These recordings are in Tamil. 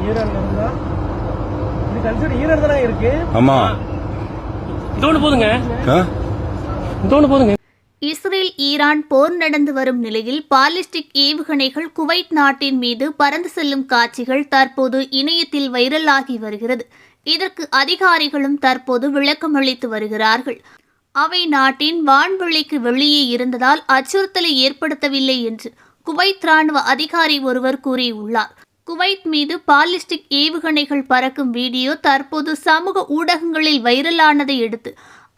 ஈரான்ல இருந்தா இது கன்சிடர் ஈரான் தானே இருக்கு. ஆமா இதோடு போதுங்க, இதோடு போதுங்க. இஸ்ரேல் ஈரான் போர் நடந்து வரும் நிலையில் பாலிஸ்டிக் ஏவுகணைகள் குவைத் நாட்டின் மீது பறந்து செல்லும் காட்சிகள் தற்போது இணையத்தில் வைரலாகி வருகிறது. இதற்கு அதிகாரிகளும் தற்போது விளக்கம் அளித்து வருகிறார்கள். அவை நாட்டின் வான்வெளிக்கு வெளியே இருந்ததால் அச்சுறுத்தலை ஏற்படுத்தவில்லை என்று குவைத் ராணுவ அதிகாரி ஒருவர் கூறியுள்ளார். குவைத் மீது பாலிஸ்டிக் ஏவுகணைகள் பறக்கும் வீடியோ தற்போது சமூக ஊடகங்களில் வைரலானதை அடுத்து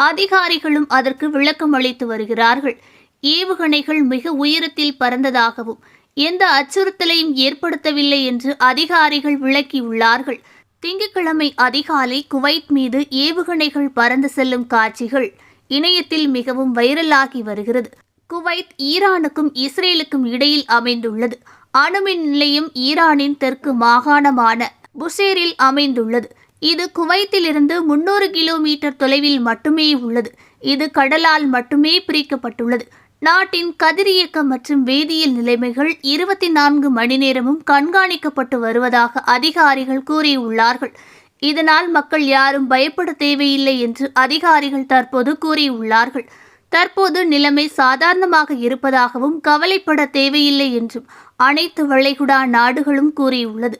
அதிகாரிகளும் அதற்கு விளக்கம் அளித்து வருகிறார்கள். ஏவுகணைகள் மிக உயரத்தில் பறந்ததாகவும் எந்த அச்சுறுத்தலையும் ஏற்படுத்தவில்லை என்று அதிகாரிகள் விளக்கியுள்ளார்கள். திங்கட்கிழமை அதிகாலை குவைத் மீது ஏவுகணைகள் பறந்து செல்லும் காட்சிகள் இணையத்தில் மிகவும் வைரலாகி வருகிறது. குவைத் ஈரானுக்கும் இஸ்ரேலுக்கும் இடையில் அமைந்துள்ளது. அணுமின் நிலையம் ஈரானின் தெற்கு மாகாணமான புஷேரில் அமைந்துள்ளது. இது குவைத்திலிருந்து 300 கிலோமீட்டர் தொலைவில் மட்டுமே உள்ளது. இது கடலால் மட்டுமே பிரிக்கப்பட்டுள்ளது. நாட்டின் கதிரியக்கம் மற்றும் வேதியியல் நிலைமைகள் 24 மணி நேரமும் கண்காணிக்கப்பட்டு வருவதாக அதிகாரிகள் கூறியுள்ளார்கள். இதனால் மக்கள் யாரும் பயப்பட தேவையில்லை என்று அதிகாரிகள் தற்போது கூறியுள்ளார்கள். தற்போது நிலைமை சாதாரணமாக இருப்பதாகவும் கவலைப்பட தேவையில்லை என்றும் அனைத்து வளைகுடா நாடுகளும் கூறியுள்ளது.